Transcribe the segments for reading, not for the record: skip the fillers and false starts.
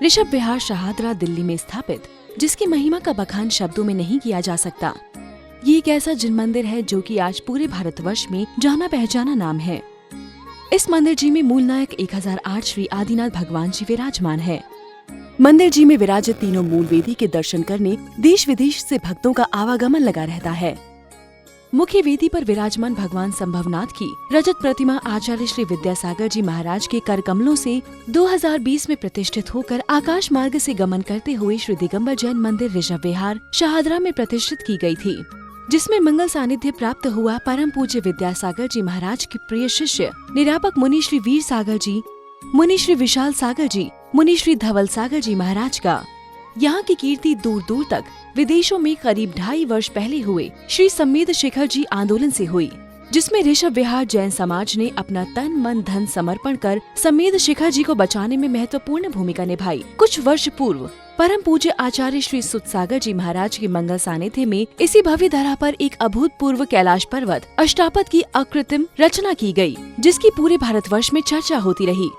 ऋषभ विहार शहादरा दिल्ली में स्थापित, जिसकी महिमा का बखान शब्दों में नहीं किया जा सकता। ये एक ऐसा जिन मंदिर है जो कि आज पूरे भारतवर्ष में जाना पहचाना नाम है। इस मंदिर जी में मूल नायक 1008 श्री आदिनाथ भगवान जी विराजमान है। मंदिर जी में विराजित तीनों मूल वेदी के दर्शन करने देश विदेश से भक्तों का आवागमन लगा रहता है। मुख्य वेदी पर विराजमान भगवान संभवनाथ की रजत प्रतिमा आचार्य श्री विद्यासागर जी महाराज के कर कमलों से 2020 में प्रतिष्ठित होकर आकाश मार्ग से गमन करते हुए श्री दिगंबर जैन मंदिर ऋषभ विहार शहादरा में प्रतिष्ठित की गई थी, जिसमें मंगल सानिध्य प्राप्त हुआ परम पूज्य विद्यासागर जी महाराज के प्रिय शिष्य निरापक मुनि श्री वीर सागर जी, मुनि श्री विशाल सागर जी, मुनि श्री धवल सागर जी महाराज का। यहाँ की कीर्ति दूर दूर तक विदेशों में करीब 2.5 वर्ष पहले हुए श्री सम्मेद शिखर जी आंदोलन से हुई, जिसमें ऋषभ विहार जैन समाज ने अपना तन मन धन समर्पण कर सम्मेद शिखर जी को बचाने में महत्वपूर्ण भूमिका निभाई। कुछ वर्ष पूर्व परम पूज्य आचार्य श्री सुत सागर जी महाराज के मंगल सानिध्य में इसी भव्य धरा पर एक अभूतपूर्व कैलाश पर्वत अष्टापद की अकृत्रिम रचना की गई, जिसकी पूरे भारतवर्ष में चर्चा होती रही।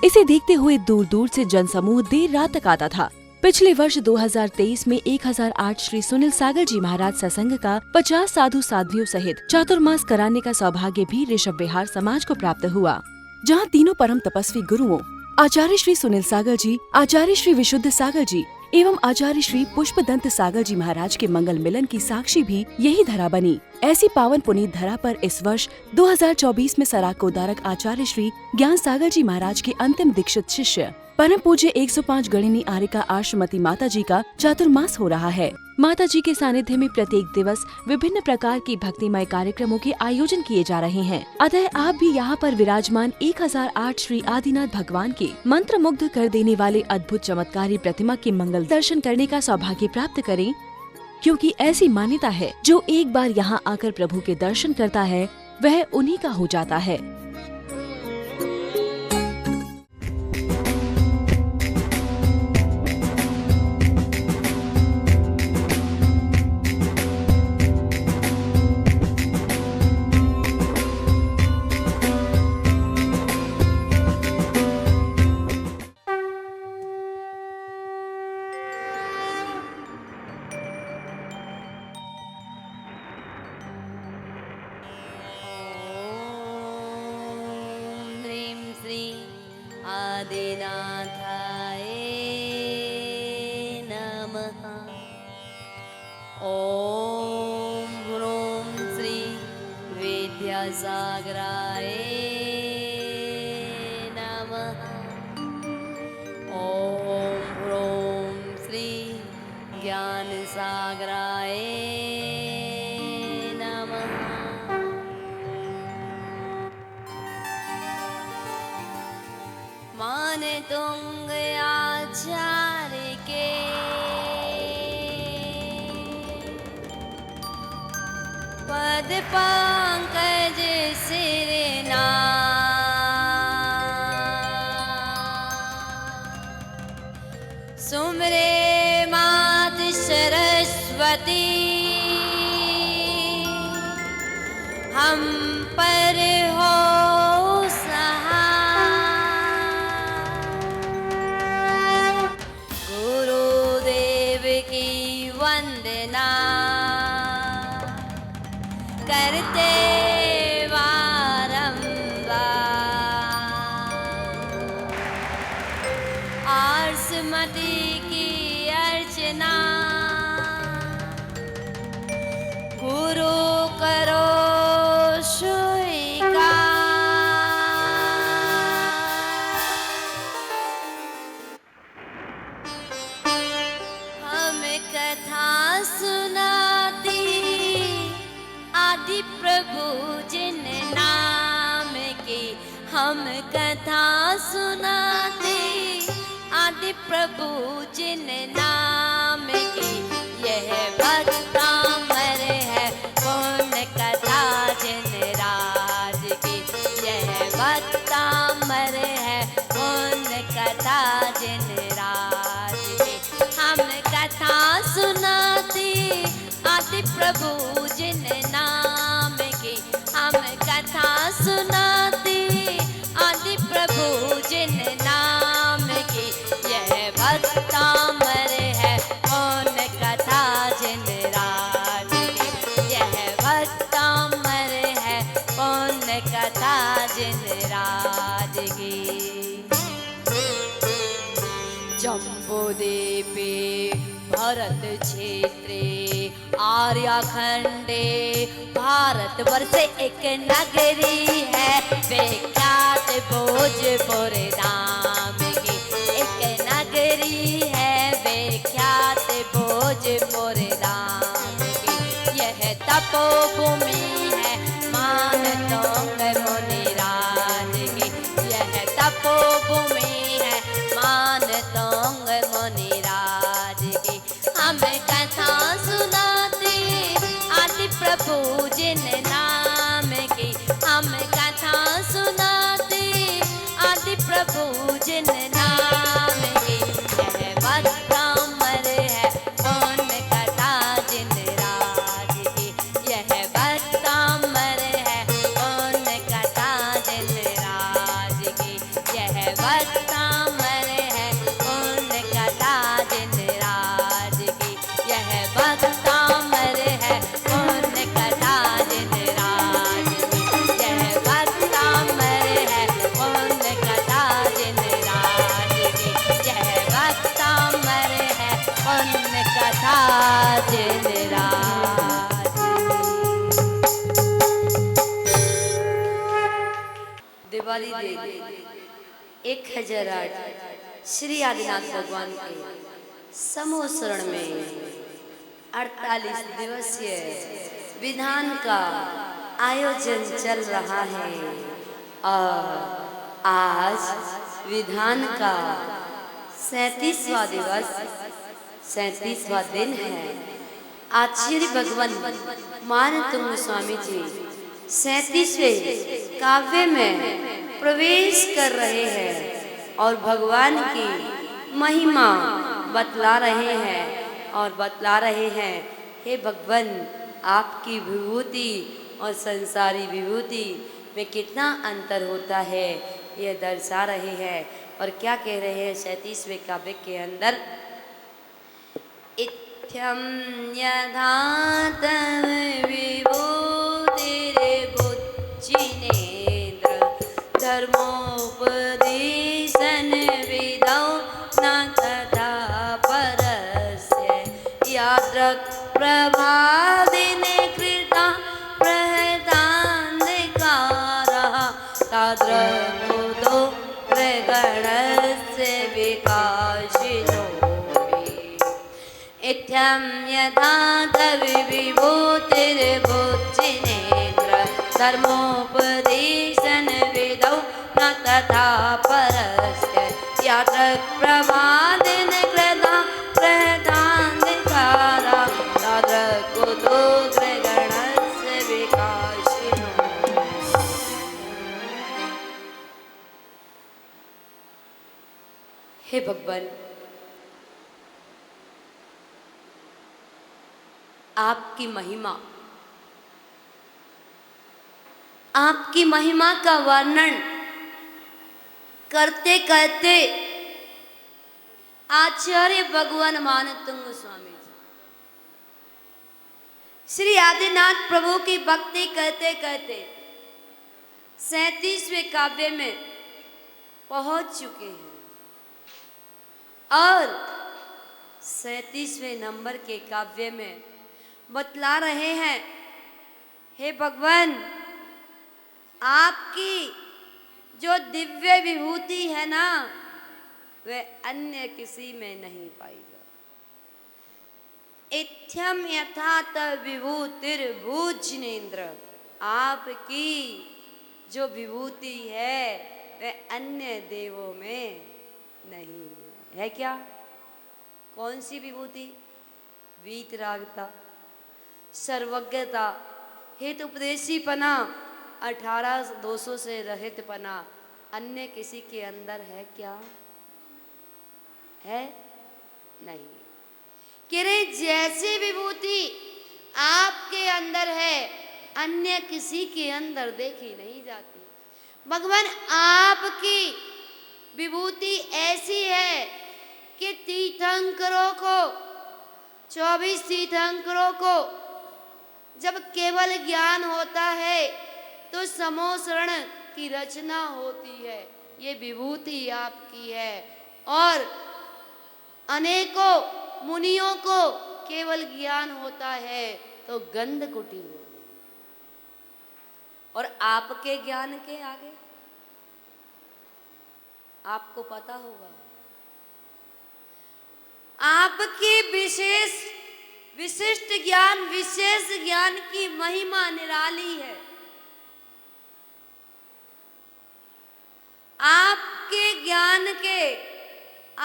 इसे देखते हुए दूर दूर से जनसमूह देर रात तक आता था। पिछले वर्ष 2023 में 1008 श्री सुनील सागर जी महाराज सत्संग का 50 साधु साध्वियों सहित चातुर्मास कराने का सौभाग्य भी ऋषभ विहार समाज को प्राप्त हुआ, जहां तीनों परम तपस्वी गुरुओं आचार्य श्री सुनील सागर जी, आचार्य श्री विशुद्ध सागर जी एवं आचार्य श्री पुष्पदंत सागर जी महाराज के मंगल मिलन की साक्षी भी यही धरा बनी। ऐसी पावन पुनीत धरा पर इस वर्ष 2024 में सराक को उदारक आचार्य श्री ज्ञान सागर जी महाराज के अंतिम दीक्षित शिष्य परम पूज्य 105 गणिनी आर्यका आश्रमती माता जी का चातुर्मास हो रहा है। माता जी के सानिध्य में प्रत्येक दिवस विभिन्न प्रकार की भक्तिमय कार्यक्रमों के आयोजन किए जा रहे हैं। अतः आप भी यहाँ पर विराजमान 1008 श्री आदिनाथ भगवान के मंत्र मुग्ध कर देने वाले अद्भुत चमत्कारी प्रतिमा के मंगल दर्शन करने का सौभाग्य प्राप्त करें, क्योंकि ऐसी मान्यता है जो एक बार यहाँ आकर प्रभु के दर्शन करता है वह उन्हीं का हो जाता है। आदिनाथाय नमः। ॐ ह्रूं श्री विद्यासागराय नमः। ॐ ह्रूं श्री ज्ञानसागराय नमः। मान तुंग आचार्य के पद पंकज सिरना। सुमरे मात सरस्वती हम पर हो करते वारंबार आरसमती की अर्चना। गुरु करो स्वीकार। हम कथा सुनाती आदि प्रभु जिन नाम की। हम कथा सुनाते आदि प्रभु जिन नाम की। यह भक्तामर है पुण्य कथा जिन राज की। यह भक्तामर है पुण्य कथा जिन राज की। हम कथा सुनाते आदि प्रभु जिन नाम की। हम कथा सुनाते आदि प्रभु जिन नाम की। यह जम्बूद्वीपे भरत क्षेत्रे आर्याखंडे भारतवर्षे एक नगरी है विख्यात भोजपुर धाम की एक नगरी है विख्यात भोजपुर धाम की यह तपोभूमि है मानतोंग मुनिराज की यह तपोभूमि है मानतोंग मुनिराज की हम कथा सुनाते आदि प्रभु जिन नाम की हम कथा सुनाते आदि प्रभु जिन नाम की यह भक्तामर है पुण्य कथा जिन राज की यह भक्तामर है पुण्य कथा जिन राज की यह भक्तामर है पुण्य कथा जिन राज की यह भक्तामर है पुण्य कथा जिन राज की यह भक्तामर है पुण्य कथा जिन राज की यह भक्तामर है पुण्य कथा जिन राज की। दिवाली दे 1008 श्री आदिनाथ भगवान के समोसरण में 48 दिवसीय विधान का आयोजन चल रहा है और आज विधान का 37वां दिवस 37वां दिन है। आचार्य भगवान मानतुंग स्वामी जी 37वें काव्य में प्रवेश कर रहे हैं और भगवान की महिमा बतला रहे हैं और बतला रहे हैं हे भगवान आपकी विभूति और संसारी विभूति में कितना अंतर होता है ये दर्शा रहे हैं। और क्या कह रहे हैं 37वें काव्य के अंदर इत्थम यथा तव विभूतिर्बुच्चिनेन्द्र धर्मोपदेशन विदौ न तथा परस्य यादृक् प्रभादिन कृता प्रहतान्धकारः तादृक् प्रगणस्य विकाशिनो मे इत्थं यथा तव विभूतिर्बुच्चिनेन्द्र धर्मोपदेशन विदौ न तथा परस्य यादृक् प्रभादिन कृता प्रहतान्धकारः तादृक् प्रगणस्य विकाशिनो। हे भगवान आपकी महिमा का वर्णन करते करते आचार्य भगवान मानतुंग स्वामी जी श्री आदिनाथ प्रभु की भक्ति करते करते 37वें काव्य में पहुंच चुके हैं और 37वें नंबर के काव्य में बतला रहे हैं हे भगवान आपकी जो दिव्य विभूति है ना वह अन्य किसी में नहीं पाई जाती। इत्थम यथा तव विभूतिर्बुच्चिनेन्द्र आपकी जो विभूति है वह अन्य देवों में नहीं है। क्या कौन सी विभूति? वीतरागता, सर्वज्ञता, हेतुपदेशीपना, 18 दोषों से रहितपना अन्य किसी के अंदर है क्या? है नहीं। किरे जैसी विभूति आपके अंदर है अन्य किसी के अंदर देखी नहीं जाती। भगवान आपकी विभूति ऐसी है कि तीर्थंकरों को 24 तीर्थंकरों को जब केवल ज्ञान होता है तो समोसरण की रचना होती है। ये विभूति आपकी है और अनेकों मुनियों को केवल ज्ञान होता है तो गंध कुटी, और आपके ज्ञान के आगे आपको पता होगा, आपकी विशिष्ट ज्ञान, विशेष ज्ञान की महिमा निराली है। आपके ज्ञान के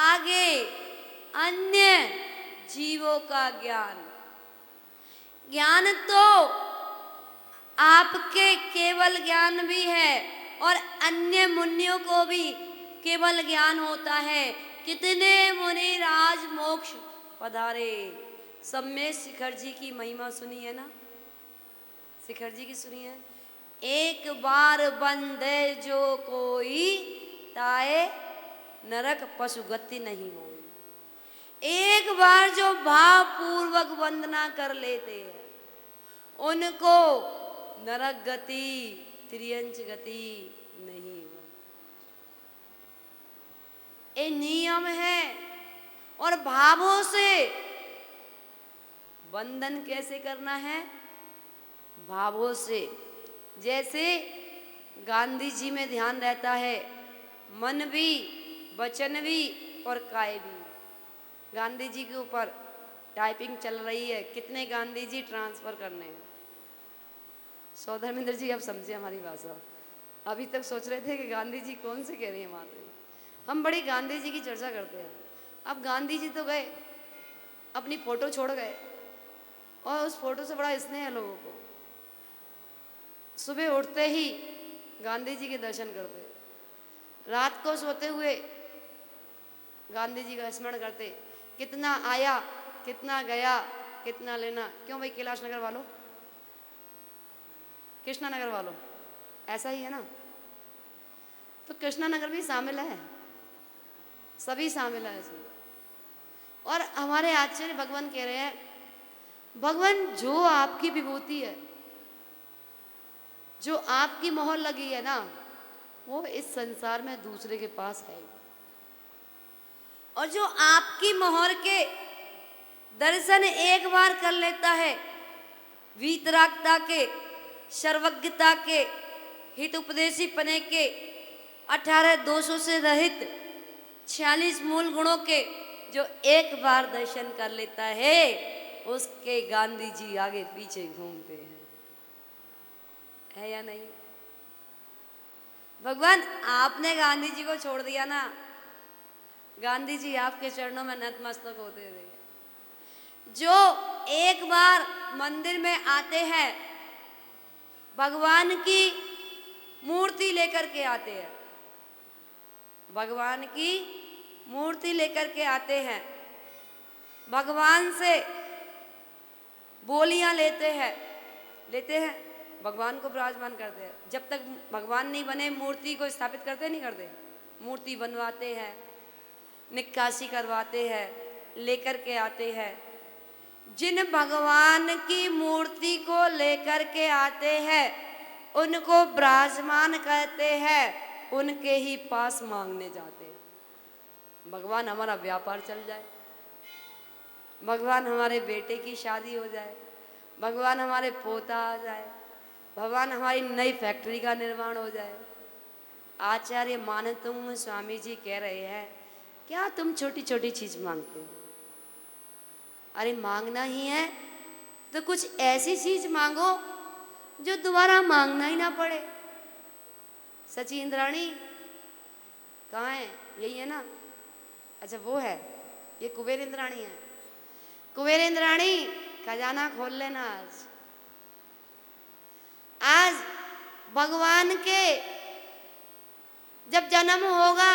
आगे अन्य जीवों का ज्ञान तो आपके केवल ज्ञान भी है और अन्य मुनियों को भी केवल ज्ञान होता है। कितने मुनि राज मोक्ष पधारे। सम्मेद शिखर जी की महिमा सुनी है ना, शिखर जी की सुनी है। एक बार बंदे जो कोई ताए नरक पशु गति नहीं हो। एक बार जो भाव पूर्वक वंदना कर लेते हैं उनको नरक गति त्रियंच गति नहीं हुआ। ये नियम है। और भावों से वंदन कैसे करना है? भावों से। जैसे गांधी जी में ध्यान रहता है, मन भी, वचन भी और काय भी। गांधी जी के ऊपर टाइपिंग चल रही है, कितने गांधी जी ट्रांसफर करने हैं। सौधर्मेंद्र जी अब समझे हमारी भाषा। अभी तक सोच रहे थे कि गांधी जी कौन से कह रही है माते। हम बड़ी गांधी जी की चर्चा करते हैं। अब गांधी जी तो गए, अपनी फोटो छोड़ गए और उस फोटो से बड़ा स्नेह है लोगों को। सुबह उठते ही गांधी जी के दर्शन करते, रात को सोते हुए गांधी जी का स्मरण करते। कितना आया, कितना गया, कितना लेना। क्यों भाई कैलाश नगर वालों, कृष्णा नगर वालों, ऐसा ही है ना? तो कृष्णा नगर भी शामिल है, सभी शामिल है इसमें। और हमारे आचार्य भगवान कह रहे हैं, भगवान जो आपकी विभूति है, जो आपकी मोहर लगी है ना, वो इस संसार में दूसरे के पास है। और जो आपकी मोहर के दर्शन एक बार कर लेता है, वीतरागता के, सर्वज्ञता के, हित उपदेशी पने के, 18 दोषों से रहित 46 मूल गुणों के जो एक बार दर्शन कर लेता है, उसके गांधी जी आगे पीछे घूमते हैं। है या नहीं? भगवान आपने गांधी जी को छोड़ दिया ना, गांधी जी आपके चरणों में नतमस्तक होते रहे। जो एक बार मंदिर में आते हैं, भगवान की मूर्ति लेकर के आते हैं, भगवान की मूर्ति लेकर के आते हैं, भगवान से बोलियां लेते हैं, भगवान को विराजमान करते हैं। जब तक भगवान नहीं बने मूर्ति को स्थापित करते नहीं करते, मूर्ति बनवाते हैं, निकासी करवाते हैं, लेकर के आते हैं। जिन भगवान की मूर्ति को लेकर के आते हैं उनको विराजमान करते हैं, उनके ही पास मांगने जाते हैं। भगवान हमारा व्यापार चल जाए, भगवान हमारे बेटे की शादी हो जाए, भगवान हमारे पोता आ जाए, भगवान हमारी नई फैक्ट्री का निर्माण हो जाए। आचार्य मानतुंग स्वामी जी कह रहे हैं, क्या तुम छोटी छोटी चीज मांगते हो? अरे मांगना ही है तो कुछ ऐसी चीज मांगो जो दोबारा मांगना ही ना पड़े। सची इंद्राणी कहाँ है? यही है ना? अच्छा वो है, ये कुबेर इंद्राणी है। कुबेर इंद्राणी खजाना खोल लेना। आज भगवान के जब जन्म होगा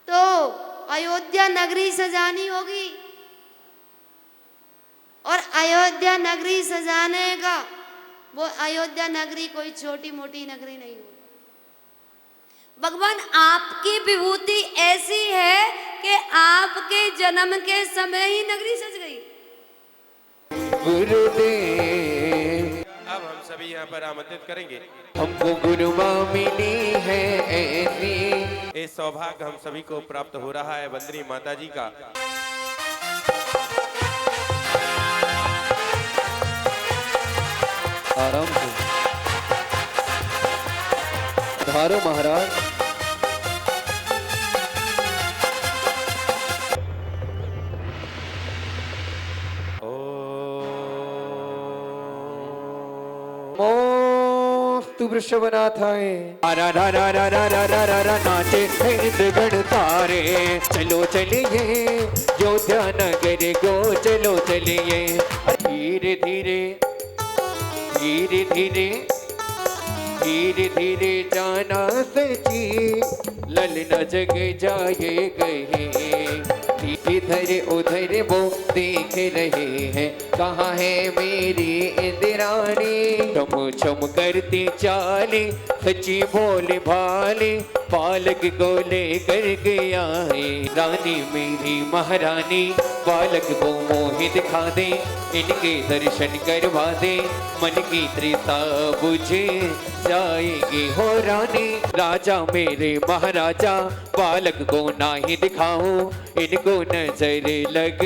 तो अयोध्या नगरी सजानी होगी, और अयोध्या नगरी सजाने का वो अयोध्या नगरी कोई छोटी मोटी नगरी नहीं होगी। भगवान आपकी विभूति ऐसी है कि आपके जन्म के समय ही नगरी सज गई। गुरुदेव। अब हम सभी सभी यहाँ पर आमंत्रित करेंगे। हमको गुरु माँ मिली है ऐसी। ये सौभाग्य हम सभी को प्राप्त हो रहा है वंदनी माता जी का। आराम से धारो महाराज। मोस्तु वृषभनाथाय रा रा रा रा रा रा रा रा रा नाचे गण तारे। चलो चलिए योध्या नगर को चलो चलिए। धीरे धीरे धीरे धीरे धीरे धीरे जाना सची ललना जग जाए गए। इधर उधर वो देख रहे हैं कहाँ है मेरी इंद्राणी। छम छम करती चाले सच्ची भोले भाले बालक को लेकर गया है। रानी मेरी महारानी बालक को मोहि दिखा दे इनके दर्शन करवा दे मन की तृषा बुझे जाएगी हो रानी। राजा मेरे महाराजा बालक को ना ही दिखाओ इनको नजर लग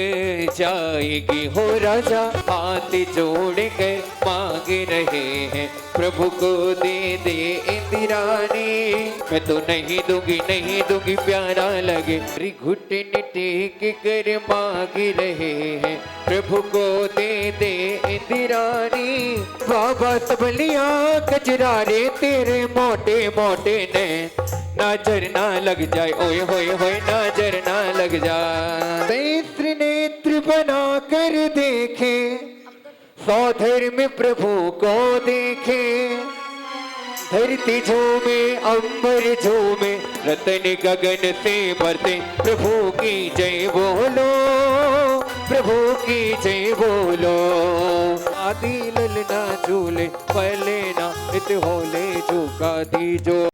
जाएगी हो राजा। हाथ जोड़ कर मांग रहे हैं प्रभु को दे दे इंदिरानी। मैं तो नहीं दूंगी प्यारा लगे। घुटने टेक कर मांग रहे हैं प्रभु को दे दे इंदिरानी। बाबा तबलिया कजरारे तेरे मोटे मोटे ने नजर ना लग जाए ओए होए होए नजर ना लग जाए। नेत्र नेत्र बना कर देखे सौधर में प्रभु को देखे। धरती झूमे अंबर झूमे रतन गगन से बरसे प्रभु की जय बोलो प्रभु की जय बोलो। आदि ललना झूले पले ना इत होले झुका दी जो।